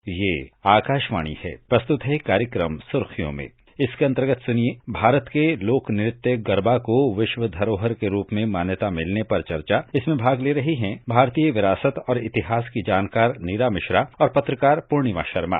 ये आकाशवाणी है। प्रस्तुत है कार्यक्रम सुर्खियों में। इसके अंतर्गत सुनिए, भारत के लोक नृत्य गरबा को विश्व धरोहर के रूप में मान्यता मिलने पर चर्चा। इसमें भाग ले रही हैं भारतीय विरासत और इतिहास की जानकार नीरा मिश्रा और पत्रकार पूर्णिमा शर्मा।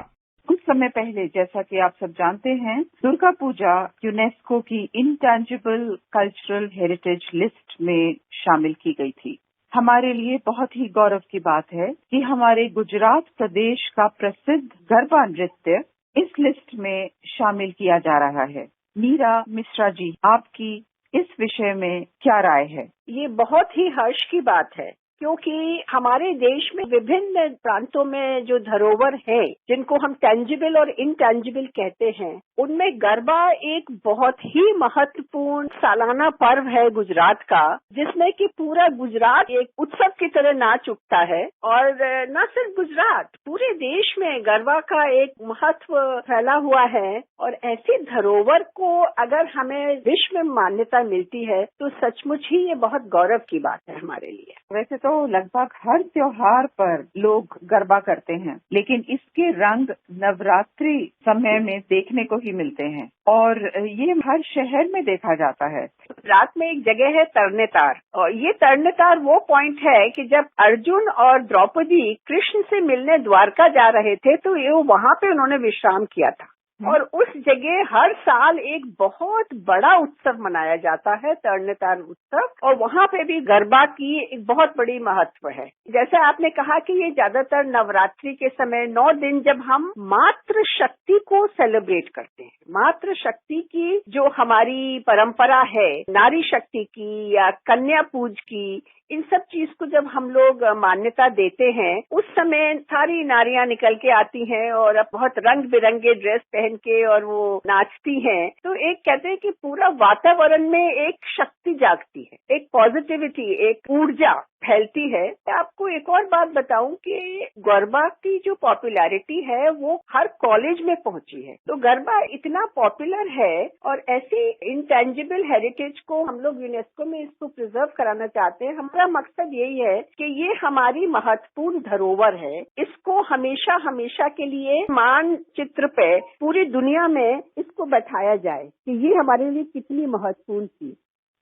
कुछ समय पहले, जैसा कि आप सब जानते हैं, दुर्गा पूजा यूनेस्को की इंटेंजिबल कल्चरल हेरिटेज लिस्ट में शामिल की गई थी। हमारे लिए बहुत ही गौरव की बात है कि हमारे गुजरात प्रदेश का प्रसिद्ध गरबा नृत्य इस लिस्ट में शामिल किया जा रहा है। नीरा मिश्रा जी, आपकी इस विषय में क्या राय है? ये बहुत ही हर्ष की बात है, क्योंकि हमारे देश में विभिन्न प्रांतों में जो धरोहर है, जिनको हम टेंजिबल और इनटेंजिबल कहते हैं, उनमें गरबा एक बहुत ही महत्वपूर्ण सालाना पर्व है गुजरात का, जिसमें कि पूरा गुजरात एक उत्सव की तरह नाच उठता है। और न सिर्फ गुजरात, पूरे देश में गरबा का एक महत्व फैला हुआ है। और ऐसी धरोहर को अगर हमें विश्व में मान्यता मिलती है तो सचमुच ही ये बहुत गौरव की बात है हमारे लिए। वैसे तो लगभग हर त्योहार पर लोग गरबा करते हैं, लेकिन इसके रंग नवरात्रि समय में देखने को ही मिलते हैं और ये हर शहर में देखा जाता है। रात में एक जगह है तरनेतार, और ये तरनेतार वो पॉइंट है कि जब अर्जुन और द्रौपदी कृष्ण से मिलने द्वारका जा रहे थे तो ये वहां पे उन्होंने विश्राम किया था। और उस जगह हर साल एक बहुत बड़ा उत्सव मनाया जाता है, तरनेतार उत्सव, और वहां पे भी गरबा की एक बहुत बड़ी महत्व है। जैसे आपने कहा कि ये ज्यादातर नवरात्रि के समय 9 दिन जब हम मातृ शक्ति को सेलिब्रेट करते हैं, मातृ शक्ति की जो हमारी परंपरा है, नारी शक्ति की या कन्या पूज की, इन सब चीज को जब हम लोग मान्यता देते हैं, उस समय सारी नारियां निकल के आती हैं और अब बहुत रंग बिरंगे ड्रेस पहन के और वो नाचती हैं। तो एक कहते हैं कि पूरा वातावरण में एक शक्ति जागती है, एक पॉजिटिविटी, एक ऊर्जा फैलती है। आपको एक और बात बताऊं कि गरबा की जो पॉपुलैरिटी है वो हर कॉलेज में पहुंची है। तो गरबा इतना पॉपुलर है, और ऐसी इंटेंजिबल हेरिटेज को हम लोग यूनेस्को में इसको प्रिजर्व कराना चाहते हैं। हमारा मकसद यही है कि ये हमारी महत्वपूर्ण धरोहर है, इसको हमेशा हमेशा के लिए मानचित्र पे पूरी दुनिया में इसको बैठाया जाए कि ये हमारे लिए कितनी महत्वपूर्ण थी।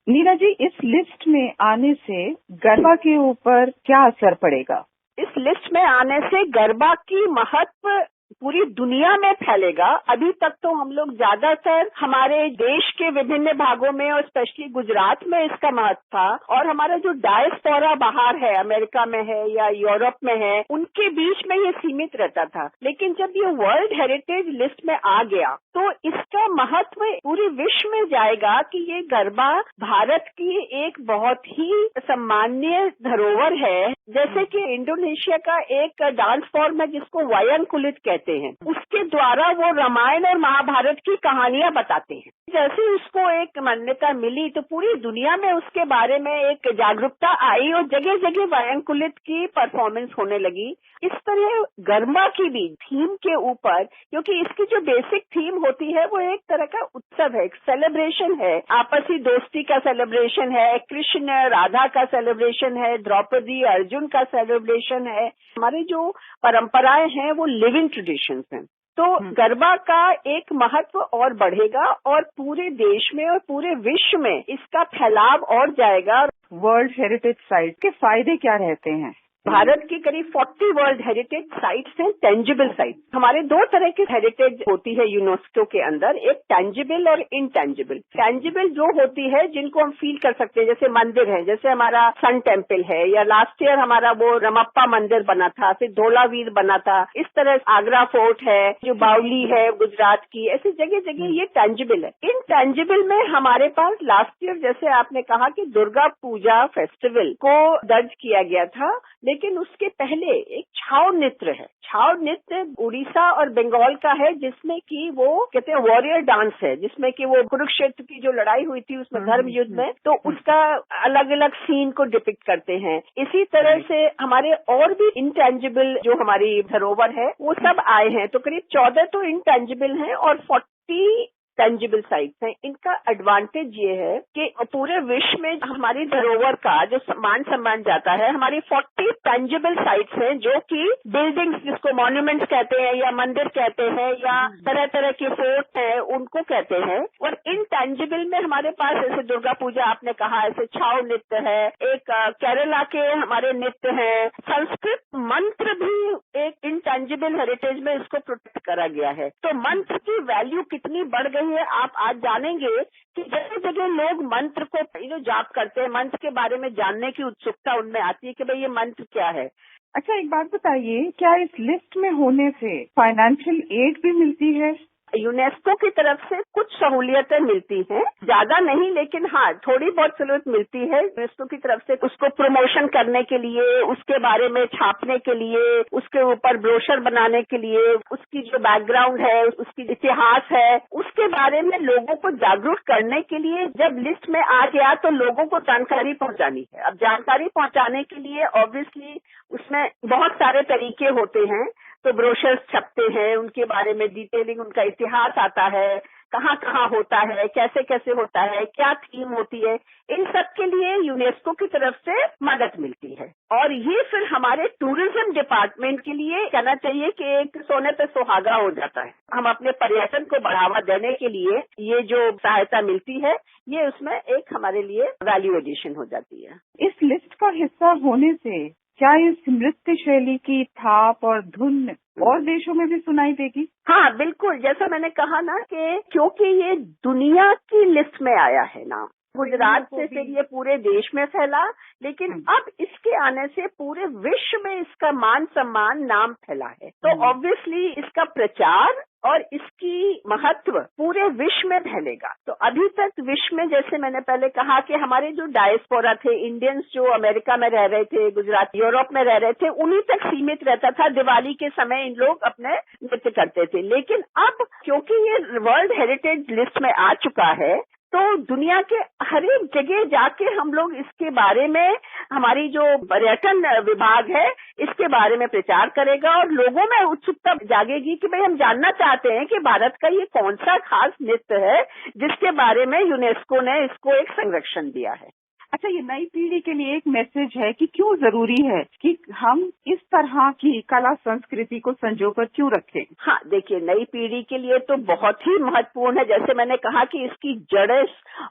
नीरा जी, इस लिस्ट में आने से गरबा के ऊपर क्या असर पड़ेगा? इस लिस्ट में आने से गरबा की महत्व पूरी दुनिया में फैलेगा। अभी तक तो हम लोग ज्यादातर हमारे देश के विभिन्न भागों में और स्पेशली गुजरात में इसका महत्व था, और हमारा जो डायस्पोरा बाहर है, अमेरिका में है या यूरोप में है, उनके बीच में ये सीमित रहता था। लेकिन जब ये वर्ल्ड हेरिटेज लिस्ट में आ गया तो इसका महत्व पूरे विश्व में जाएगा कि ये गरबा भारत की एक बहुत ही सम्मानीय धरोहर है। जैसे कि इंडोनेशिया का एक डांस फॉर्म है जिसको वयन कुलित कहते हैं, उसके द्वारा वो रामायण और महाभारत की कहानियां बताते हैं। जैसे उसको एक मान्यता मिली तो पूरी दुनिया में उसके बारे में एक जागरूकता आई और जगह जगह वयन कुलित की परफॉर्मेंस होने लगी। इस तरह गरबा की भी थीम के ऊपर, क्योंकि इसकी जो बेसिक थीम होती है वो एक तरह का उत्सव है, एक सेलिब्रेशन है, आपसी दोस्ती का सेलिब्रेशन है, कृष्ण राधा का सेलिब्रेशन है, द्रौपदी अर्जुन का सेलिब्रेशन है। हमारी जो परंपराएं हैं वो लिविंग ट्रेडिशंस हैं। तो गरबा का एक महत्व और बढ़ेगा और पूरे देश में और पूरे विश्व में इसका फैलाव और जाएगा। वर्ल्ड हेरिटेज साइट के फायदे क्या रहते हैं? भारत की करीब 40 वर्ल्ड हेरिटेज साइट्स हैं, टेंजिबल साइट। हमारे 2 तरह की हेरिटेज होती है यूनेस्को के अंदर, एक टेंजिबल और इनटेंजिबल। टेंजिबल जो होती है जिनको हम फील कर सकते हैं, जैसे मंदिर है, जैसे हमारा सन टेम्पल है, या लास्ट ईयर हमारा वो रमप्पा मंदिर बना था, फिर धोलावीर बना था, इस तरह आगरा फोर्ट है, जो बावली है गुजरात की, ऐसी जगह जगह ये टेंजिबल है। इनटेंजिबल में हमारे पास लास्ट ईयर, जैसे आपने कहा कि दुर्गा पूजा फेस्टिवल को दर्ज किया गया था, लेकिन उसके पहले एक छाव नृत्य है। छाव नृत्य उड़ीसा और बंगाल का है, जिसमें कि वो कहते हैं वॉरियर डांस है, जिसमें कि वो कुरुक्षेत्र की जो लड़ाई हुई थी उसमें धर्म युद्ध में, तो उसका अलग अलग सीन को डिपिक्ट करते हैं। इसी तरह से हमारे और भी इंटेंजिबल जो हमारी धरोहर है वो सब आए हैं। तो करीब 14 तो इंटेंजिबल हैं और 40 टेंजिबल साइट्स हैं, इनका एडवांटेज ये है कि पूरे विश्व में हमारी धरोहर का जो मान सम्मान जाता है, हमारी 40 टेंजिबल साइट्स हैं जो कि बिल्डिंग्स जिसको मॉन्यूमेंट्स कहते हैं या मंदिर कहते हैं या तरह तरह के फोर्ट हैं उनको कहते हैं। और इन टेंजिबल में हमारे पास ऐसे दुर्गा पूजा आपने कहा, ऐसे छाव नृत्य है, एक केरला के हमारे नृत्य हैं, संस्कृत मंत्र भी एक इनटेंजिबल हेरिटेज में इसको प्रोटेक्ट करा गया है। तो मंत्र की वैल्यू कितनी बढ़ गई है आप आज जानेंगे कि जगह जगह लोग मंत्र को जाप करते हैं, मंत्र के बारे में जानने की उत्सुकता उनमें आती है कि भाई ये मंत्र क्या है। अच्छा, एक बात बताइए, क्या इस लिस्ट में होने से फाइनेंशियल एड भी मिलती है? यूनेस्को की तरफ से कुछ सहूलियतें मिलती हैं, ज्यादा नहीं लेकिन हाँ थोड़ी बहुत सहूलियत मिलती है यूनेस्को की तरफ से। उसको प्रमोशन करने के लिए, उसके बारे में छापने के लिए, उसके ऊपर ब्रोशर बनाने के लिए, उसकी जो बैकग्राउंड है, उसकी इतिहास है, उसके बारे में लोगों को जागरूक करने के लिए जब लिस्ट में आ गया तो लोगों को जानकारी पहुंचानी है। अब जानकारी पहुंचाने के लिए ऑब्वियसली उसमें बहुत सारे तरीके होते हैं, तो ब्रोशर्स छपते हैं, उनके बारे में डिटेलिंग, उनका इतिहास आता है, कहाँ कहाँ होता है, कैसे कैसे होता है, क्या थीम होती है, इन सब के लिए यूनेस्को की तरफ से मदद मिलती है। और ये फिर हमारे टूरिज्म डिपार्टमेंट के लिए कहना चाहिए कि एक सोने पे सुहागा हो जाता है। हम अपने पर्यटन को बढ़ावा देने के लिए ये जो सहायता मिलती है, ये उसमें एक हमारे लिए वैल्यू एडिशन हो जाती है। इस लिस्ट का हिस्सा होने से क्या इस नृत्य शैली की थाप और धुन और देशों में भी सुनाई देगी? हाँ बिल्कुल, जैसा मैंने कहा ना कि क्योंकि ये दुनिया की लिस्ट में आया है ना, गुजरात से फिर ये पूरे देश में फैला, लेकिन अब इसके आने से पूरे विश्व में इसका मान सम्मान नाम फैला है। तो ऑब्वियसली इसका प्रचार और इसकी महत्व पूरे विश्व में फैलेगा। तो अभी तक विश्व में जैसे मैंने पहले कहा कि हमारे जो डायस्पोरा थे, इंडियंस जो अमेरिका में रह रहे थे, गुजरात यूरोप में रह रहे थे, उन्हीं तक सीमित रहता था। दिवाली के समय इन लोग अपने नृत्य करते थे, लेकिन अब क्योंकि ये वर्ल्ड हेरिटेज लिस्ट में आ चुका है तो दुनिया के हर एक जगह जाके हम लोग इसके बारे में, हमारी जो पर्यटन विभाग है इसके बारे में प्रचार करेगा और लोगों में उत्सुकता जागेगी कि भाई हम जानना चाहते हैं कि भारत का ये कौन सा खास नृत्य है जिसके बारे में यूनेस्को ने इसको एक संरक्षण दिया है। अच्छा, ये नई पीढ़ी के लिए एक मैसेज है कि क्यों जरूरी है कि हम इस तरह की कला संस्कृति को संजोकर क्यों रखें? हाँ देखिए, नई पीढ़ी के लिए तो बहुत ही महत्वपूर्ण है। जैसे मैंने कहा कि इसकी जड़ें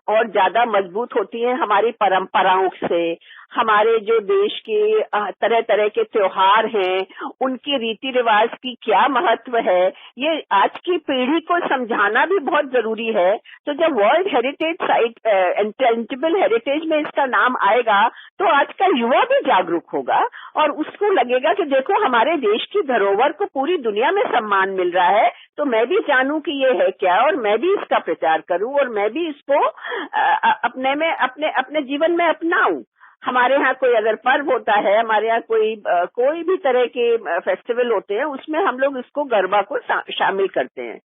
और ज्यादा मजबूत होती हैं हमारी परंपराओं से। हमारे जो देश के तरह तरह के त्योहार हैं, उनके रीति रिवाज की क्या महत्व है, ये आज की पीढ़ी को समझाना भी बहुत जरूरी है। तो जब world heritage site, intangible heritage में इसका नाम आएगा तो आज का युवा भी जागरूक होगा और उसको लगेगा कि देखो हमारे देश की धरोहर को पूरी दुनिया में सम्मान मिल रहा है, तो मैं भी जानूं कि ये है क्या और मैं भी इसका प्रचार करूं और मैं भी इसको अपने जीवन में अपनाऊं। हमारे यहाँ कोई अगर पर्व होता है, हमारे यहाँ कोई भी तरह के फेस्टिवल होते हैं, उसमें हम लोग इसको गरबा को शामिल करते हैं।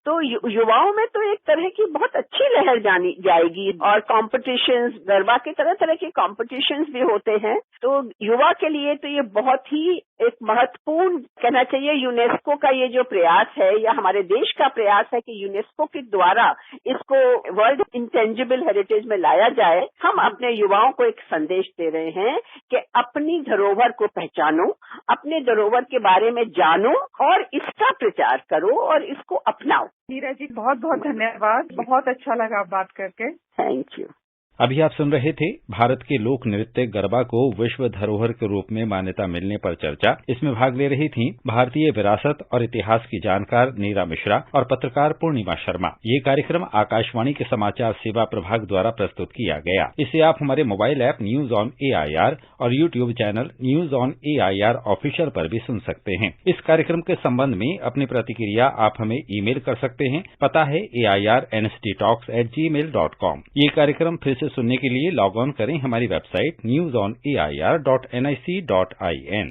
तो युवाओं में तो एक तरह की बहुत अच्छी लहर जाएगी और कॉम्पिटिशन्स, गरबा के तरह तरह के कॉम्पिटिशन्स भी होते हैं। तो युवा के लिए तो ये बहुत ही एक महत्वपूर्ण कहना चाहिए यूनेस्को का ये जो प्रयास है या हमारे देश का प्रयास है कि यूनेस्को के द्वारा इसको वर्ल्ड इंटेंजिबल हेरिटेज में लाया जाए। हम अपने युवाओं को एक संदेश दे रहे हैं कि अपनी धरोहर को पहचानो, अपने धरोहर के बारे में जानो और इसका प्रचार करो और इसको अपनाओ। मीरा जी, बहुत बहुत धन्यवाद, बहुत अच्छा लगा बात करके। Thank you. अभी आप सुन रहे थे भारत के लोक नृत्य गरबा को विश्व धरोहर के रूप में मान्यता मिलने पर चर्चा। इसमें भाग ले रही थीं भारतीय विरासत और इतिहास की जानकार नीरा मिश्रा और पत्रकार पूर्णिमा शर्मा। ये कार्यक्रम आकाशवाणी के समाचार सेवा प्रभाग द्वारा प्रस्तुत किया गया। इसे आप हमारे mobile app news on AIR और YouTube channel news on AIR official पर भी सुन सकते हैं। इस कार्यक्रम के संबंध में अपनी प्रतिक्रिया आप हमें ईमेल कर सकते हैं। पता है AIRNSTtalks@gmail.com। ये कार्यक्रम फिर से सुनने के लिए लॉग ऑन करें हमारी वेबसाइट newsonair.nic.in।